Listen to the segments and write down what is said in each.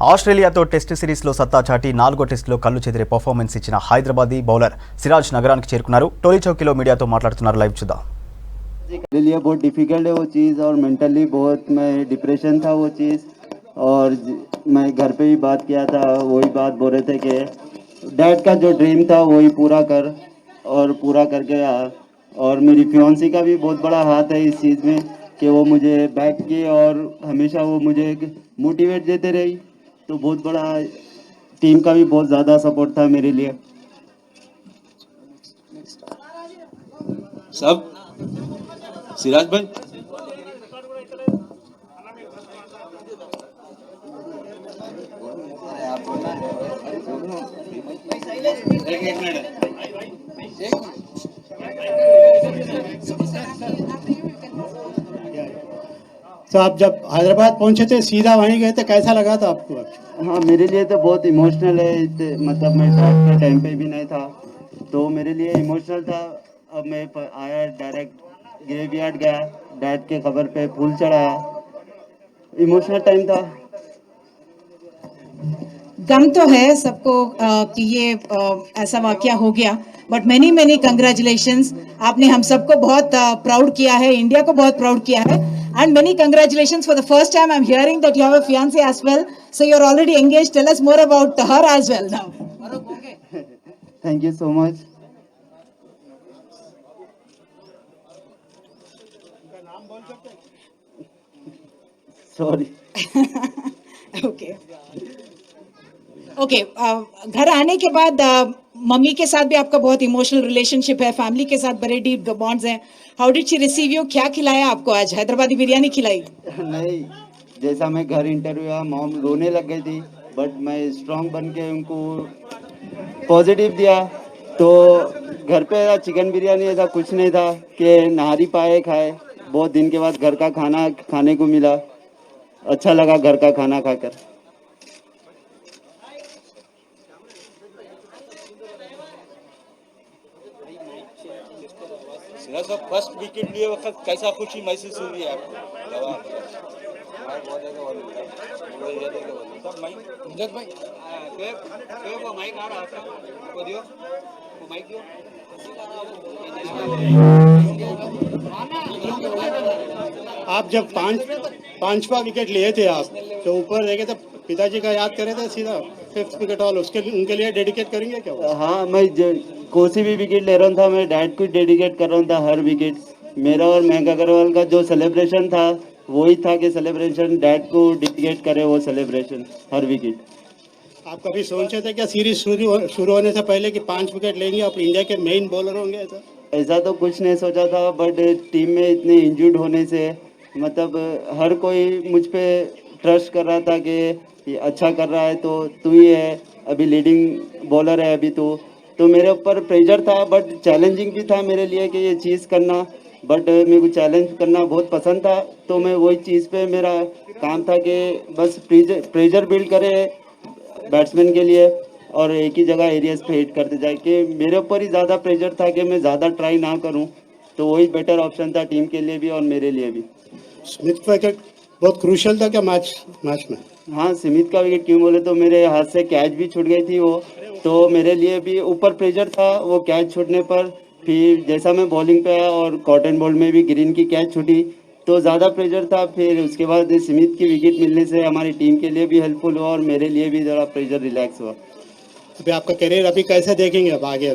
ఆస్ట్రేలియాతో test సిరీస్లో సత్తా చాటి 4వ టెస్టులో కళ్ళు చెదిరే పర్ఫార్మెన్స్ ఇచ్చిన హైదరాబాదీ బౌలర్ సిరాజ్ నగరానికి చేరుకున్నారు. టోలీ చౌకీలో మీడియాతో మాట్లాడుతున్నారు. లైవ్ చూద్దాం. मेरे लिए बहुत डिफिकल्ट है वो चीज़, और मेंटली बहुत मैं डिप्रेशन था वो चीज़। और मैं घर पे भी बात किया था, वही बात बोल रहे थे कि डैड का जो ड्रीम था वही पूरा कर, और पूरा करके आ। और मेरी फियांसी का भी बहुत बड़ा हाथ है इस चीज़ में कि वो मुझे बैक की और हमेशा वो मुझे मोटिवेट देते रही। तो बहुत बड़ा टीम का भी बहुत ज़्यादा सपोर्ट था मेरे लिए। सब सिराज भाई तो आप जब हैदराबाद पहुंचे थे सीधा वहीं गए थे, कैसा लगा था आपको? हाँ, मेरे लिए तो बहुत इमोशनल है। मतलब मैं ड्राफ्ट के टाइम पे भी नहीं था, तो मेरे लिए इमोशनल था। अब मैं आया, डायरेक्ट ग्रेवयार्ड गया, डैड के खबर पे फूल चढ़ाया। इमोशनल टाइम था। गम तो है सबको कि ये ऐसा वाकया हो गया, बट मेनी मेनी कंग्रेचुलेशंस। आपने हम सबको बहुत प्राउड किया है, इंडिया को बहुत प्राउड किया है, and many congratulations for the first time I am hearing that you have a fiancee as well, so you are already engaged. Tell us more about her as well now. Thank you so much. Sorry. Okay okay, घर आने के बाद mummy के साथ भी आपका बहुत emotional relationship है, फैमिली के साथ बड़े डीप बॉन्ड्स हैं। How did she receive you? क्या खिलाया आपको आज? हैदराबादी बिरयानी खिलाई? नहीं, जैसा मैं घर इंटरव्यू हुआ, मॉम रोने लग गई थी, बट मैं स्ट्रांग बन के उनको पॉजिटिव दिया। तो घर पे चिकन बिरयानी ऐसा कुछ नहीं था कि नहारी पाए खाए। बहुत दिन के बाद घर का खाना खाने को मिला, अच्छा लगा घर का खाना खाकर। सिराज साहब फर्स्ट विकेट लिए वक्त कैसा खुशी महसूस हुई है आपको? आप जब पांचवा विकेट लिए थे आप, तो ऊपर देखे तो पिताजी का याद करे थे सीधा 5th विकेट ऑल, उसके उनके लिए डेडिकेट करेंगे क्या? हाँ, मैं कोई भी विकेट ले रहा था, मैं डैड को डेडिकेट कर रहा था हर विकेट। मेरा और मयंक अग्रवाल का जो सेलिब्रेशन था वही था कि सेलिब्रेशन डैड को डेडिकेट करे, वो सेलिब्रेशन हर विकेट। आप कभी सोचे थे क्या सीरीज शुरू होने से पहले कि 5 विकेट लेंगे, आप इंडिया के मेन बॉलर होंगे? ऐसा तो कुछ नहीं सोचा था, बट टीम में इतने इंजर्ड होने से मतलब हर कोई मुझ पे ट्रस्ट कर रहा था कि ये अच्छा कर रहा है, तो तू ही है अभी लीडिंग बॉलर है अभी तो मेरे ऊपर प्रेशर था, बट चैलेंजिंग भी था मेरे लिए कि ये चीज़ करना। बट मेरे को चैलेंज करना बहुत पसंद था, तो मैं वही चीज़ पे मेरा काम था कि बस प्रेशर बिल्ड करे बैट्समैन के लिए, और एक ही जगह एरियाज पे हिट करते जाए। कि मेरे ऊपर ही ज़्यादा प्रेशर था कि मैं ज़्यादा ट्राई ना करूं, तो वही बेटर ऑप्शन था टीम के लिए भी और मेरे लिए भी। स्मिथ का विकेट बहुत क्रूशियल था क्या मैच में? हाँ, स्मिथ का विकेट क्यों बोले तो मेरे हाथ से कैच भी छूट गई थी वो, तो मेरे लिए भी ऊपर प्रेशर था वो कैच छूटने पर। फिर जैसा मैं बॉलिंग पे आया और कॉटन बॉल में भी ग्रीन की कैच छूटी, तो ज़्यादा प्रेशर था। फिर उसके बाद स्मिथ की विकेट मिलने से हमारी टीम के लिए भी हेल्पफुल हुआ और मेरे लिए भी ज़रा प्रेशर रिलैक्स हुआ। अभी आपका करियर अभी कैसे देखेंगे अब आगे?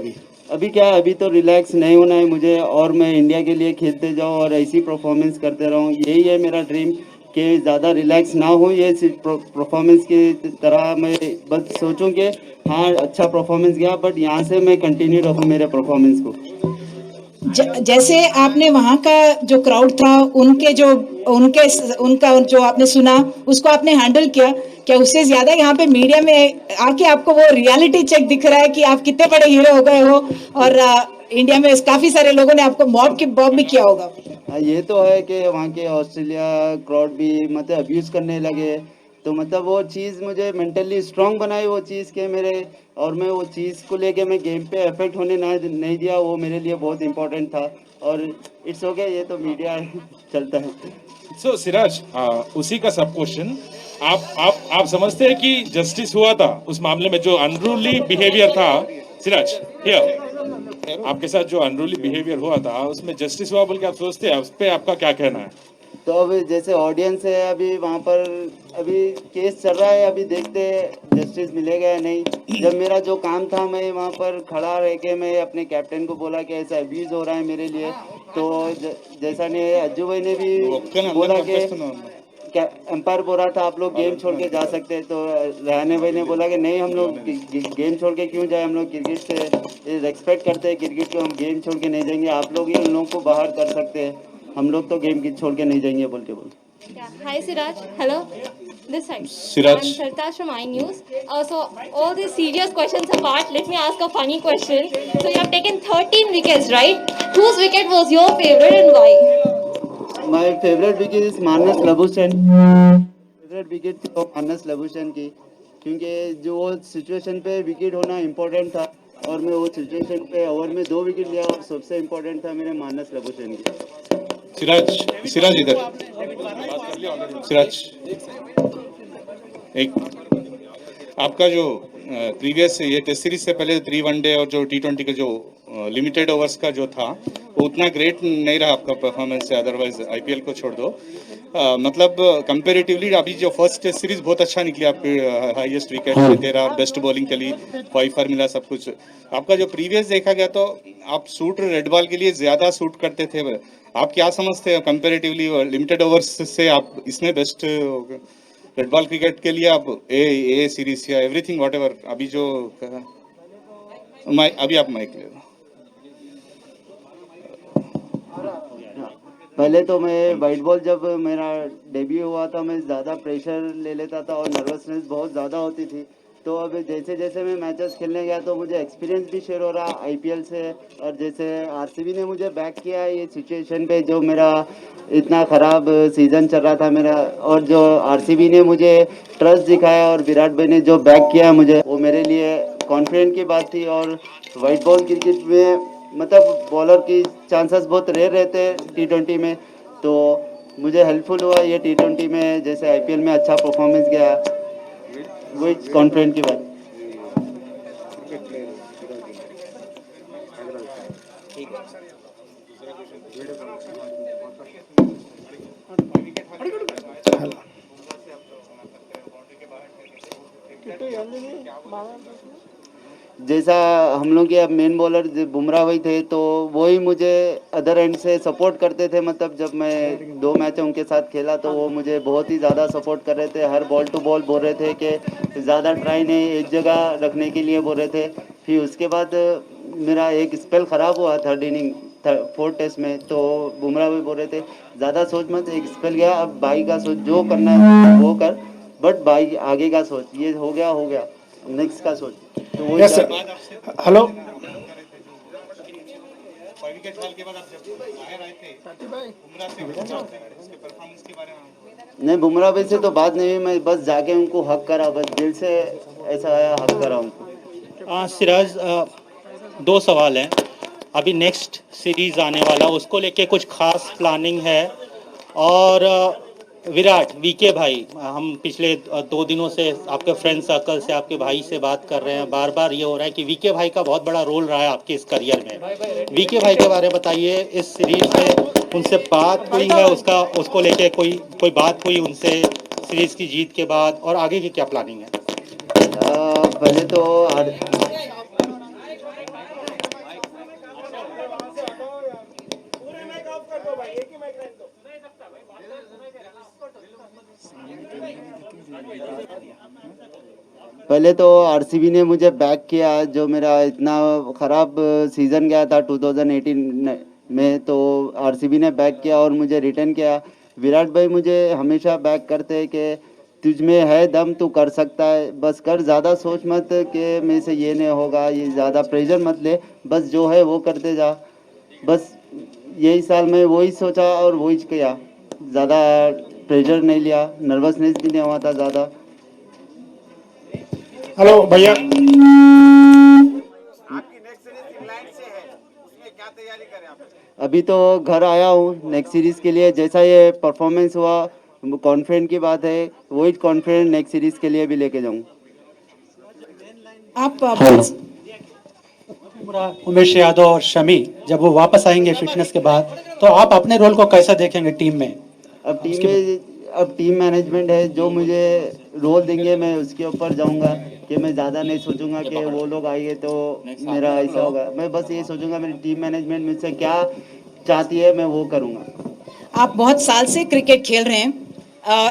अभी क्या है, अभी तो रिलैक्स नहीं होना है मुझे, और मैं इंडिया के लिए खेलते जाऊँ और ऐसी परफॉर्मेंस करते रहूँ, यही है मेरा ड्रीम। कि ज़्यादा रिलैक्स ना हो, ये परफॉर्मेंस की तरह मैं बस सोचूं कि हाँ अच्छा परफॉर्मेंस गया, बट यहाँ से मैं कंटिन्यू रखूँ मेरे परफॉर्मेंस को। जैसे आपने वहाँ का जो क्राउड था, उनका जो आपने सुना, उसको आपने हैंडल किया क्या? उससे ज्यादा यहाँ पे मीडिया में आके आपको वो रियलिटी चेक दिख रहा है कि आप कितने बड़े हीरो हो गए हो, और इंडिया में काफी सारे लोगों ने आपको मॉब भी किया होगा। ये तो है कि वहाँ के ऑस्ट्रेलिया क्राउड भी मतलब अब्यूज़ करने लगे, तो मतलब वो चीज़ मुझे मेंटली स्ट्रांग बनाई वो चीज़ के मेरे, और मैं वो चीज़ को लेके मैं गेम पे अफेक्ट होने ना नहीं दिया, वो मेरे लिए बहुत इंपॉर्टेंट था। और इट्स ओके, ये तो मीडिया है चलता है। सो सिराज, उसी का सब क्वेश्चन आप समझते हैं कि जस्टिस हुआ था उस मामले में जो अनरूली बिहेवियर था सिराज हियर आपके साथ जो अनरूली बिहेवियर हुआ था उसमें जस्टिस हुआ बोल के आप सोचते हैं उस पे आपका क्या कहना है? तो अब जैसे ऑडियंस है अभी वहाँ पर, अभी केस चल रहा है, अभी देखते हैं जस्टिस मिलेगा या नहीं। जब मेरा जो काम था, मैं वहाँ पर खड़ा रह के मैं अपने कैप्टन को बोला कि ऐसा अब्यूज हो रहा है मेरे लिए, तो जैसा ने अज्जू भाई ने भी बोला कि एम्पायर बोल रहा था आप लोग गेम छोड़ के जा सकते हैं, तो रहाने भाई ने बोला कि नहीं, हम लोग गेम छोड़ के क्यों जाए, हम लोग क्रिकेट से रिस्पेक्ट करते हैं क्रिकेट को, हम गेम छोड़ के नहीं जाएंगे, आप लोग ही उन लोगों को बाहर कर सकते हैं, हम लोग तो गेम छोड़ के नहीं जाएंगे बोल के बोल। Yeah. Hi Siraj. Hello. This side. Siraj. I'm Sartash from iNews. So all these serious questions apart, let me ask a funny question. So you have taken 13 wickets, right? Whose wicket was your favorite and why? My favorite wicket is Marnus Labuschagne. Favourite wicket थी वो Marnus Labuschagne की, क्योंकि जो वो situation पे wicket होना important था, और मैं वो सिचुएशन पे ओवर में 2 विकेट लिया, और सबसे इम्पोर्टेंट था मेरे मानस लबुशेन की। सिराज इधर सिराज एक आपका जो प्रीवियस ये टेस्ट सीरीज से पहले 3 वनडे और जो T20 के जो लिमिटेड ओवर्स का जो था वो उतना ग्रेट नहीं रहा आपका परफॉर्मेंस से, अदरवाइज आईपीएल को छोड़ दो। मतलब कंपेरेटिवली अभी जो फर्स्ट टेस्ट सीरीज बहुत अच्छा निकली, आपके हाईएस्ट विकेट तेरा, बेस्ट बॉलिंग चली, 5 मिला, सब कुछ। आपका जो प्रीवियस देखा गया तो आप सूट रेड बॉल के लिए ज़्यादा सूट करते थे, आप क्या समझते हैं कंपेरेटिवली लिमिटेड ओवर्स से आप इसमें बेस्ट रेड बॉल क्रिकेट के लिए आप ए सीरीज या एवरीथिंग व्हाटएवर अभी जो अभी आप माइक ले लो। पहले तो मैं वाइट बॉल जब मेरा डेब्यू हुआ था, मैं ज़्यादा प्रेशर ले लेता था और नर्वसनेस बहुत ज़्यादा होती थी, तो अब जैसे जैसे मैं मैचेस खेलने गया तो मुझे एक्सपीरियंस भी शेयर हो रहा आईपीएल से, और जैसे आरसीबी ने मुझे बैक किया है ये सिचुएशन पे, जो मेरा इतना ख़राब सीज़न चल रहा था मेरा, और जो आरसीबी ने मुझे ट्रस्ट दिखाया और विराट भाई ने जो बैक किया मुझे, वो मेरे लिए कॉन्फिडेंट की बात थी। और वाइट बॉल क्रिकेट में मतलब बॉलर की चांसेस बहुत रेयर रहते हैं T20 में, तो मुझे हेल्पफुल हुआ ये T20 में, जैसे आईपीएल में अच्छा परफॉर्मेंस गया, वही कॉन्फिडेंट की बात। जैसा हम लोग के अब मेन बॉलर बुमराह भाई थे, तो वही मुझे अदर एंड से सपोर्ट करते थे, मतलब जब मैं 2 मैच उनके साथ खेला तो वो मुझे बहुत ही ज़्यादा सपोर्ट कर रहे थे, हर बॉल टू बॉल बोल रहे थे कि ज़्यादा ट्राई नहीं, एक जगह रखने के लिए बोल रहे थे। फिर उसके बाद मेरा एक स्पेल ख़राब हुआ 3rd इनिंग 4th टेस्ट में, तो बुमराह भाई बोल रहे थे ज़्यादा सोच मत, एक स्पेल गया, अब भाई का सोच, जो करना है वो कर, बट भाई आगे का सोच, ये हो गया नेक्स्ट का सोच। तो वो हेलो नहीं, बुमराह भाई से तो बात नहीं हुई, मैं बस जाके उनको हक करा, बस दिल से ऐसा आया, हक करा उनको। सिराज 2 सवाल हैं। अभी नेक्स्ट सीरीज आने वाला उसको लेके कुछ खास प्लानिंग है, और विराट वीके भाई, हम पिछले 2 दिनों से आपके फ्रेंड सर्कल से, आपके भाई से बात कर रहे हैं, बार बार ये हो रहा है कि वीके भाई का बहुत बड़ा रोल रहा है आपके इस करियर में। वीके भाई के बारे में बताइए, इस सीरीज में उनसे बात हुई है, उसको लेके कोई बात हुई उनसे सीरीज की जीत के बाद, और आगे की क्या प्लानिंग है? पहले तो आरसीबी ने मुझे बैक किया, जो मेरा इतना ख़राब सीज़न गया था 2018 में, तो आरसीबी ने बैक किया और मुझे रिटर्न किया। विराट भाई मुझे हमेशा बैक करते हैं कि तुझ में है दम, तू कर सकता है, बस कर, ज़्यादा सोच मत कि मेरे से ये नहीं होगा, ये ज़्यादा प्रेशर मत ले, बस जो है वो करते जा। बस यही साल में वही सोचा और वही किया, ज़्यादा प्रेशर नहीं लिया, नर्वसनेस भी नहीं हुआ था ज़्यादा। हेलो भैया, आपकी नेक्स्ट सीरीज इंग्लैंड से है, उसमें क्या तैयारी करें आप? अभी तो घर आया हूँ नेक्स्ट सीरीज़ के लिए, जैसा ये परफॉर्मेंस हुआ कॉन्फिडेंट की बात है, वही कॉन्फिडेंट नेक्स्ट सीरीज के लिए भी लेके जाऊँ। आप उमेश यादव और शमी जब वो वापस आएंगे फिटनेस के बाद, तो आप अपने रोल को कैसा देखेंगे टीम में? अब टीम मैनेजमेंट है, जो मुझे रोल देंगे मैं उसके ऊपर जाऊंगा, कि मैं ज़्यादा नहीं सोचूंगा कि वो लोग आएंगे तो मेरा ऐसा होगा। मैं बस ये सोचूंगा मेरी टीम मैनेजमेंट मुझसे क्या चाहती है मैं वो करूंगा। आप बहुत साल से क्रिकेट खेल रहे हैं।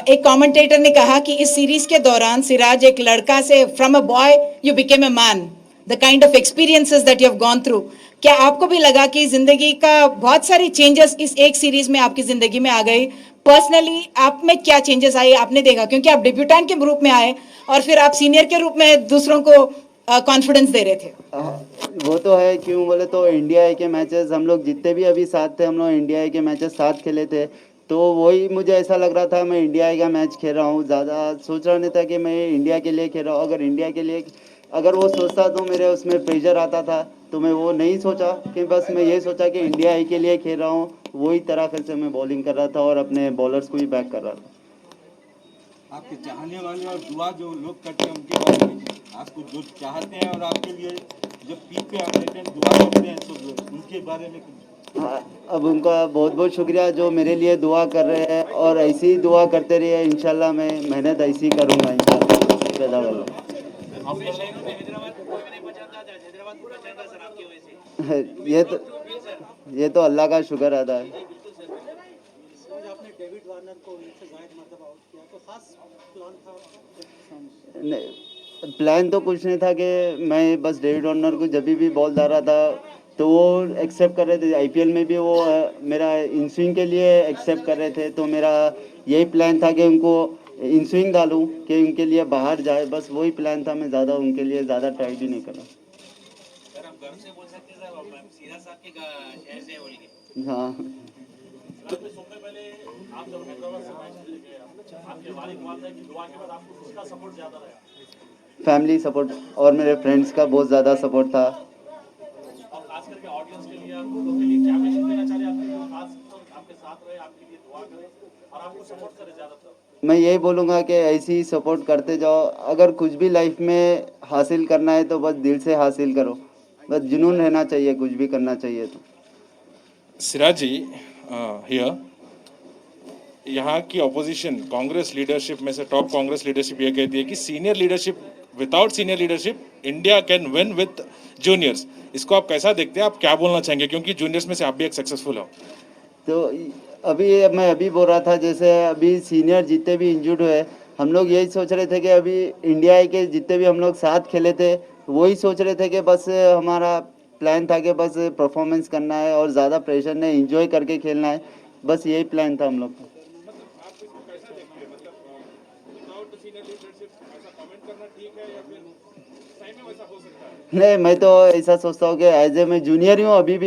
एक कमेंटेटर ने कहा कि इस सीरीज के दौरान सिराज एक लड़का से from a boy you became a man, the kind of experiences that you have gone through. क्या आपको भी लगा कि जिंदगी का बहुत सारी चेंजेस इस एक सीरीज में आपकी जिंदगी में आ गई? पर्सनली आप में क्या चेंजेस आए आपने देखा, क्योंकि आप डेब्यूटेंट के रूप में आए और फिर आप सीनियर के रूप में दूसरों को कॉन्फिडेंस दे रहे थे। वो तो है, क्यों बोले तो इंडिया ए के मैचेस हम लोग जितने भी अभी साथ थे, हम लोग इंडिया ए के मैचेस साथ खेले थे, तो वही मुझे ऐसा लग रहा था मैं इंडिया ए का मैच खेल रहा हूँ। ज़्यादा सोच रहा नहीं था कि मैं इंडिया के लिए खेल रहा हूँ। अगर इंडिया के लिए अगर वो सोचता तो मेरे उसमें प्रेशर आता था, तो मैं वो नहीं सोचा, कि बस मैं ये सोचा कि इंडिया ए के लिए खेल रहा हूँ। वही तरह से मैं बॉलिंग कर रहा था और अपने बॉलर्स को भी बैक कर रहा था। आपके चाहने वाले और दुआ जो लोग करते हैं उनके बारे में, आपको जो चाहते हैं और आपके लिए जब पीक पे आप रहते हैं दुआ करते हैं, तो उनके बारे में कुछ? हाँ, अब उनका बहुत बहुत शुक्रिया जो मेरे लिए दुआ कर रहे हैं, और ऐसी ही दुआ करते रहिए। इंशाल्लाह मैं मेहनत ऐसी ही करूँगा इंशाल्लाह। ये तो अल्लाह का शुक्र अदा है। नहीं, प्लान तो कुछ नहीं था कि मैं बस डेविड वार्नर को जब भी बॉल डाल रहा था तो वो एक्सेप्ट कर रहे थे। आईपीएल में भी वो मेरा इन स्विंग के लिए एक्सेप्ट कर रहे थे, तो मेरा यही प्लान था कि उनको इन स्विंग डालूं कि उनके लिए बाहर जाए, बस वही प्लान था। मैं ज़्यादा उनके लिए ज़्यादा ट्राई भी नहीं करा। हाँ, फैमिली सपोर्ट और मेरे फ्रेंड्स का बहुत ज़्यादा सपोर्ट था। मैं यही बोलूँगा कि ऐसे ही सपोर्ट करते जाओ। अगर कुछ भी लाइफ में हासिल करना है तो बस दिल से हासिल करो, बस जुनून रहना चाहिए, कुछ भी करना चाहिए तो। सिराज जी, हियर यहाँ की ऑपोजिशन कांग्रेस लीडरशिप में से टॉप कांग्रेस लीडरशिप ये कहती है कि senior leadership, without senior leadership India can win with juniors. इसको आप कैसा देखते हैं? आप क्या बोलना चाहेंगे, क्योंकि जूनियर्स में से आप भी एक सक्सेसफुल हो? तो मैं अभी बोल रहा था, जैसे अभी सीनियर जितने भी इंजर्ड हुए, हम लोग यही सोच रहे थे कि अभी इंडिया के जितने भी हम लोग साथ खेले थे वही सोच रहे थे कि बस हमारा प्लान था कि बस परफॉर्मेंस करना है और ज़्यादा प्रेशर नहीं, एंजॉय करके खेलना है, बस यही प्लान था हम लोग का। नहीं, मैं तो ऐसा सोचता हूँ कि एज ए मैं जूनियर ही हूँ, अभी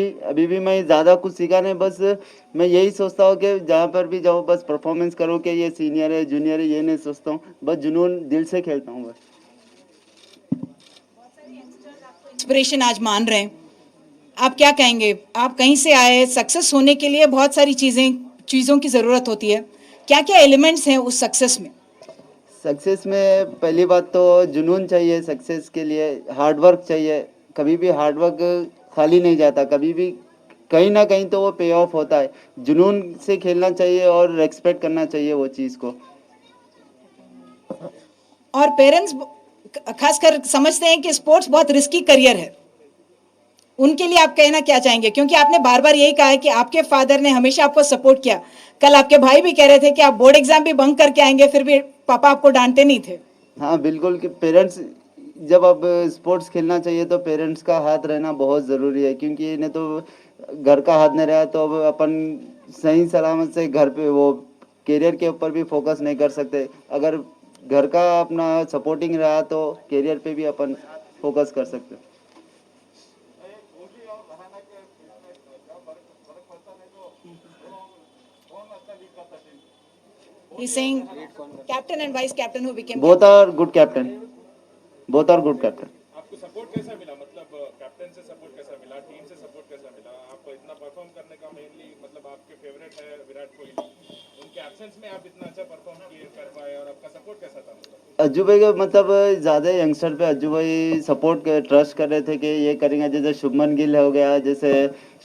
भी मैं ज़्यादा कुछ सीखा नहीं। बस मैं यही सोचता हूँ कि जहाँ पर भी जाऊँ बस परफॉर्मेंस करूँ, कि ये सीनियर है जूनियर है ये नहीं सोचता हूँ, बस जुनून दिल से खेलता हूँ बस। इंस्पिरेशन आज मान रहे हैं, आप क्या कहेंगे? आप कहीं से आए, सक्सेस होने के लिए बहुत सारी चीज़ों की ज़रूरत होती है, क्या क्या एलिमेंट्स हैं उस सक्सेस में? सक्सेस में पहली बात तो जुनून चाहिए, सक्सेस के लिए हार्ड वर्क चाहिए। कभी भी हार्ड वर्क खाली नहीं जाता, कभी भी कहीं ना कहीं तो वो पे ऑफ होता है। जुनून से खेलना चाहिए और रेस्पेक्ट करना चाहिए वो चीज़ को। और पेरेंट्स खासकर समझते हैं कि स्पोर्ट्स बहुत रिस्की करियर है, उनके लिए आप कहना क्या चाहेंगे? क्योंकि आपने बार बार यही कहा है कि आपके फादर ने हमेशा आपको सपोर्ट किया। कल आपके भाई भी कह रहे थे कि आप बोर्ड एग्जाम भी बंक करके आएंगे फिर भी पापा आपको डांटते नहीं थे। हाँ बिल्कुल, कि पेरेंट्स जब अब स्पोर्ट्स खेलना चाहिए तो पेरेंट्स का हाथ रहना बहुत ज़रूरी है, क्योंकि इन्हें तो घर का हाथ नहीं रहा तो अब अपन सही सलामत से घर पे वो करियर के ऊपर भी फोकस नहीं कर सकते। अगर घर का अपना सपोर्टिंग रहा तो करियर पे भी अपन फोकस कर सकते। He's saying captain and vice captain who became both are good captain, आपको सपोर्ट कैसा मिला? मतलब कैप्टन से सपोर्ट कैसा मिला, टीम से सपोर्ट कैसा मिला? आप इतना परफॉर्म करने का मेनली मतलब आपके फेवरेट है विराट कोहली, उनके एब्सेंस में आप इतना अच्छा परफॉर्म कर पाए और आपका सपोर्ट कैसा था? अज्जू भाई का मतलब ज़्यादा यंगस्टर पे अज्जू भाई ट्रस्ट कर रहे थे कि ये करेंगे, जैसे शुभमन गिल हो गया, जैसे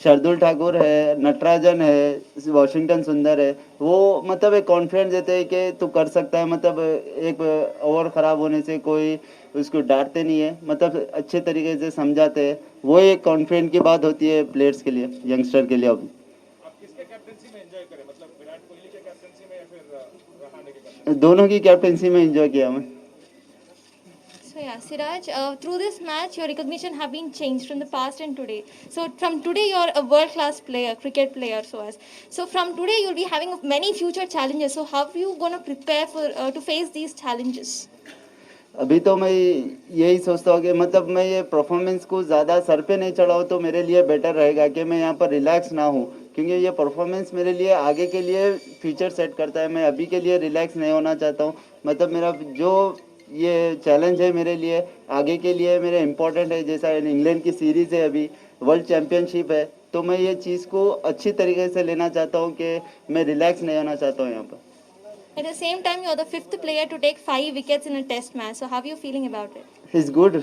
शार्दुल ठाकुर है, नटराजन है, वॉशिंगटन सुंदर है, वो मतलब एक कॉन्फिडेंस देते हैं कि तू कर सकता है, मतलब एक ओवर ख़राब होने से कोई उसको डांटते नहीं है, मतलब अच्छे तरीके से समझाते हैं, वो एक कॉन्फिडेंस की बात होती है प्लेयर्स के लिए, यंगस्टर के लिए। अभी आप किसके कैप्टनसी में एंजॉय करें, मतलब विराट कोहली के कैप्टनसी में या फिर रहाणे के कैप्टनसी? दोनों की कैप्टनसी में एंजॉय किया मैं। So yeah, Siraj, through this match, your recognition have been changed from the past and today. So from today, you're a world-class player, cricket player. So from today, you'll be having many future challenges. So how are you gonna prepare for to face these challenges? अभी तो मैं यही सोचता हूँ कि मतलब मैं ये परफॉर्मेंस को ज़्यादा सर पे नहीं चढ़ाऊँ तो मेरे लिए बेटर रहेगा कि मैं यहाँ पर रिलैक्स ना हूँ, क्योंकि ये परफॉर्मेंस मेरे लिए आगे के लिए फ्यूचर सेट करता है। मैं अभी के लिए रिलैक्स नहीं होना चाहता हूँ, मतलब मेरा जो ये चैलेंज है मेरे लिए आगे के लिए मेरे इम्पोर्टेंट है। जैसा इंग्लैंड की सीरीज़ है, अभी वर्ल्ड चैम्पियनशिप है, तो मैं ये चीज़ को अच्छी तरीके से लेना चाहता हूँ कि मैं रिलैक्स नहीं होना चाहता हूँ यहाँ पर। At the same time, you're the 5th player to take 5 wickets in a test match. So how are you feeling about it? Is good,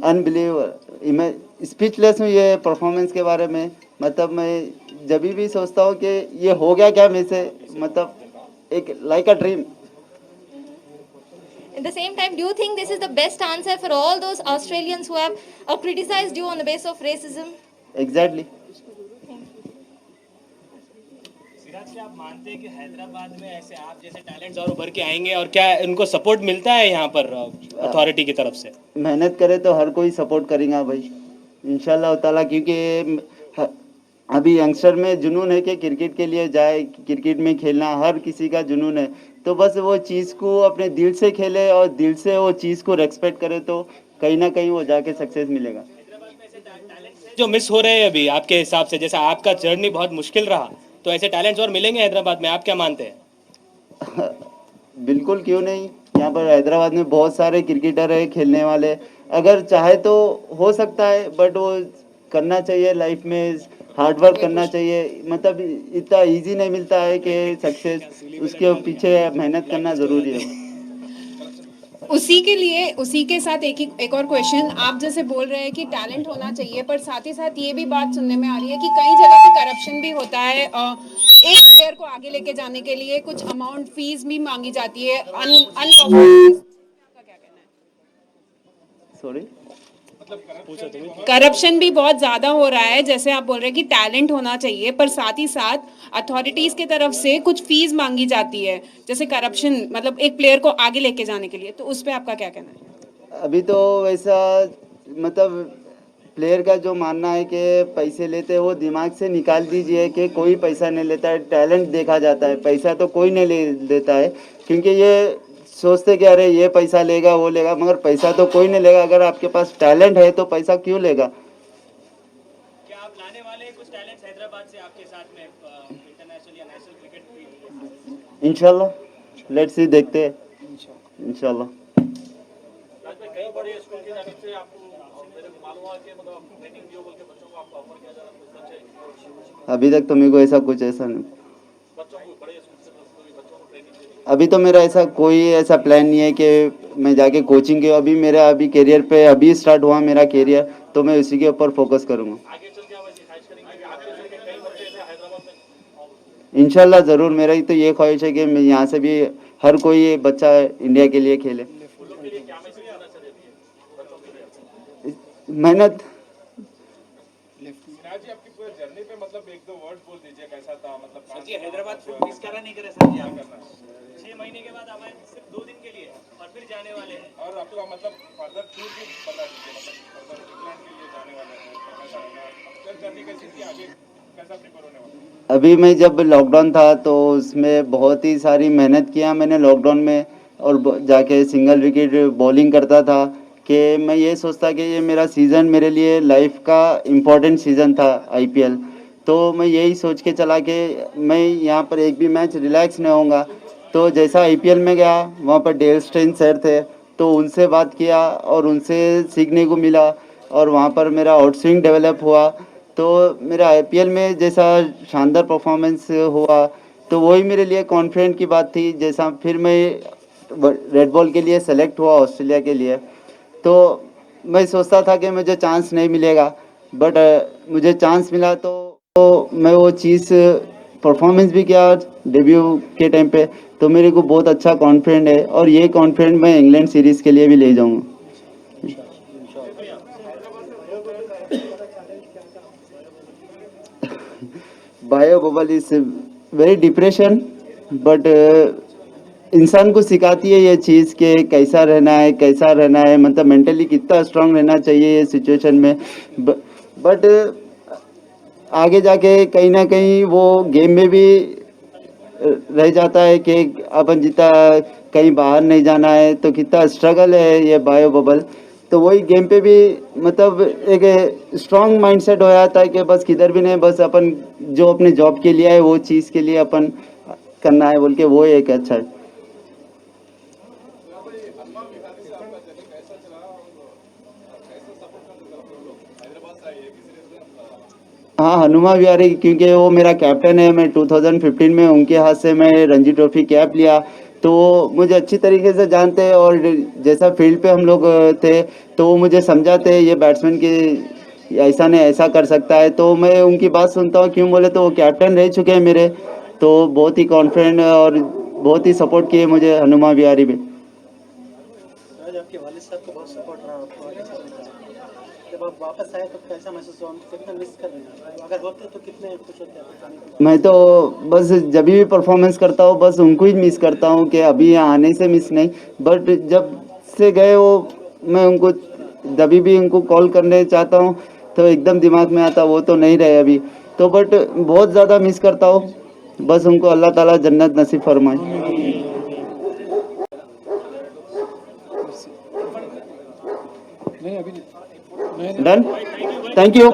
unbelievable. मैं स्पीचलेस हूँ ये परफॉर्मेंस के बारे में। मतलब मैं जब भी सोचता हूँ कि ये हो गया क्या मेरे से, मतलब एक like a dream. At the same time, do you think this is the best answer for all those Australians who have criticized you on the basis of racism? Exactly. Siraj, क्या आप मानते हैं कि हैदराबाद में ऐसे आप जैसे टैलेंट्स और उभर के आएंगे, और क्या उनको सपोर्ट मिलता है यहाँ पर अथॉरिटी की तरफ से? मेहनत करे तो हर कोई सपोर्ट करेगा भाई, इंशाल्लाह ताला, क्योंकि अभी यंगस्टर में जुनून है कि क्रिकेट के लिए जाए, क्रिकेट में खेलना हर किसी का जुनून है। तो बस वो चीज़ को अपने दिल से खेले और दिल से वो चीज़ को रेस्पेक्ट करे तो कहीं ना कहीं वो जाके सक्सेस मिलेगा। जो मिस हो रहे हैं अभी आपके हिसाब से, जैसा आपका जर्नी बहुत मुश्किल रहा, तो ऐसे टैलेंट्स और मिलेंगे हैदराबाद में, आप क्या मानते हैं? बिल्कुल, क्यों नहीं। यहाँ पर हैदराबाद में बहुत सारे क्रिकेटर है खेलने वाले, अगर चाहे तो हो सकता है, बट वो करना चाहिए, लाइफ में हार्ड वर्क करना चाहिए। मतलब इतना इजी नहीं मिलता है कि सक्सेस, उसके पीछे मेहनत करना ज़रूरी है। उसी के साथ एक और क्वेश्चन, आप जैसे बोल रहे हैं कि टैलेंट होना चाहिए, पर साथ ही साथ ये भी बात सुनने में आ रही है कि कई जगह पे करप्शन भी होता है। एक प्लेयर को आगे लेके जाने के लिए कुछ अमाउंट फीस भी मांगी जाती है, सॉरी, करप्शन भी बहुत ज्यादा हो रहा है। जैसे आप बोल रहे हैं कि टैलेंट होना चाहिए, पर साथ ही साथ अथॉरिटीज की तरफ से कुछ फीस मांगी जाती है, जैसे करप्शन, मतलब एक प्लेयर को आगे लेके जाने के लिए, तो उस पर आपका क्या कहना है? अभी तो वैसा मतलब प्लेयर का जो मानना है कि पैसे लेते हैं, वो दिमाग से निकाल दीजिए कि कोई पैसा नहीं लेता है, टैलेंट देखा जाता है, पैसा तो कोई नहीं ले देता है, क्योंकि ये सोचते कि अरे ये पैसा लेगा वो लेगा, मगर पैसा तो कोई नहीं लेगा। अगर आपके पास टैलेंट है तो पैसा क्यों लेगा। क्या आप लाने वाले हैं कुछ टैलेंट्स हैदराबाद से आपके साथ में इंटरनेशनल या नेशनल क्रिकेट? इंशाल्लाह, लेट्स सी, देखते हैं इंशाल्लाह। कई बड़े स्कूल की तरफ से आपको मेरे को मालूम है कि मतलब ट्रेनिंग दियो बोल के बच्चों को आपको ऑफर किया जा रहा है, सच है? अभी तक तो मेरे को ऐसा कुछ ऐसा नहीं, बच्चों को बड़े स्कूल से बच्चों को ट्रेनिंग देनी? अभी तो मेरा ऐसा कोई ऐसा प्लान नहीं है कि मैं जाके कोचिंग के, अभी मेरा अभी करियर पे अभी स्टार्ट हुआ मेरा करियर, तो मैं उसी के ऊपर फोकस करूँगा। आगे चल के आप ऐसी ख्वाहिश करेंगे कि आपके चल के कई बच्चे ऐसे हैदराबाद में? इंशाल्लाह ज़रूर, मेरा तो ये ख्वाहिश है कि मैं यहाँ से भी हर कोई बच्चा इंडिया के लिए खेले। मेहनत। सिराज जी, आपकी पूरी जर्नी पे मतलब एक दो वर्ड बोल दीजिए, कैसा था, मतलब सर जी, हैदराबाद को मिस करा नहीं करे सर जी, आप करना 6 महीने के बाद हमें सिर्फ 2 दिन के लिए और फिर जाने वाले हैं, और आपका मतलब फर्दर टूर भी बता दीजिए, मतलब फर्दर इंग्लैंड के लिए जाने वाले हैं, तो कैसा रहेगा, फिर जर्नी कैसी थी, आगे कैसा प्रिपेयर होने वाला है? अभी मैं जब लॉकडाउन था तो उसमें बहुत ही सारी मेहनत किया मैंने लॉकडाउन में, और जाके सिंगल विकेट बॉलिंग करता था कि मैं ये सोचता कि ये मेरा सीज़न मेरे लिए लाइफ का इम्पोर्टेंट सीज़न था आईपीएल। तो मैं यही सोच के चला कि मैं यहाँ पर एक भी मैच रिलैक्स नहीं होऊंगा। तो जैसा आईपीएल में गया, वहाँ पर डेल स्टेन सर थे, तो उनसे बात किया और उनसे सीखने को मिला, और वहाँ पर मेरा आउट स्विंग डेवलप हुआ। तो मेरा आईपीएल में जैसा शानदार परफॉर्मेंस हुआ तो वही मेरे लिए कॉन्फिडेंट की बात थी। जैसा फिर मैं रेड बॉल के लिए सेलेक्ट हुआ ऑस्ट्रेलिया के लिए, तो मैं सोचता था कि मुझे चांस नहीं मिलेगा, बट मुझे चांस मिला तो मैं वो चीज़ परफॉर्मेंस भी किया डेब्यू के टाइम पे, तो मेरे को बहुत अच्छा कॉन्फिडेंट है और ये कॉन्फिडेंट मैं इंग्लैंड सीरीज़ के लिए भी ले जाऊँगा। Bio bubble is very depression, but इंसान को सिखाती है ये चीज़ कि कैसा रहना है, मतलब मेंटली कितना स्ट्रांग रहना चाहिए ये सिचुएशन में। बट आगे जाके कहीं ना कहीं वो गेम में भी रह जाता है कि अपन जितना कहीं बाहर नहीं जाना है, तो कितना स्ट्रगल है ये बायो बबल। तो वही गेम पे भी मतलब एक स्ट्रांग माइंडसेट हो जाता है कि बस किधर भी नहीं, बस अपन जो अपने जॉब के लिए है वो चीज़ के लिए अपन करना है बोल के, वो एक अच्छा है। हाँ, हनुमा विहारी, क्योंकि वो मेरा कैप्टन है। मैं 2015 में उनके हाथ से मैं रणजी ट्रॉफी कैप लिया, तो वो मुझे अच्छी तरीके से जानते हैं और जैसा फील्ड पे हम लोग थे तो वो मुझे समझाते हैं ये बैट्समैन की ऐसा नहीं ऐसा कर सकता है, तो मैं उनकी बात सुनता हूँ। क्यों बोले तो वो कैप्टन रह चुके हैं मेरे, तो बहुत ही कॉन्फिडेंट और बहुत ही सपोर्ट किए मुझे हनुमा विहारी भी। आज आपके वालिद साहब को बहुत सपोर्ट रहा आपको आगे चलने का। जब आप वापस आए तो कैसा महसूस हुआ? कितना मिस कर रहे हैं? अगर होते तो कितने खुश होते? मैं तो बस जब भी परफॉर्मेंस करता हूँ बस उनको ही मिस करता हूँ कि अभी यहाँ आने से मिस नहीं, बट जब से गए वो मैं उनको जब भी उनको कॉल करने चाहता हूँ तो एकदम दिमाग में आता वो तो नहीं रहे अभी, तो बट बहुत ज़्यादा मिस करता हूँ। बस उनको अल्लाह ताला जन्नत नसीब फरमाए। Done, thank you.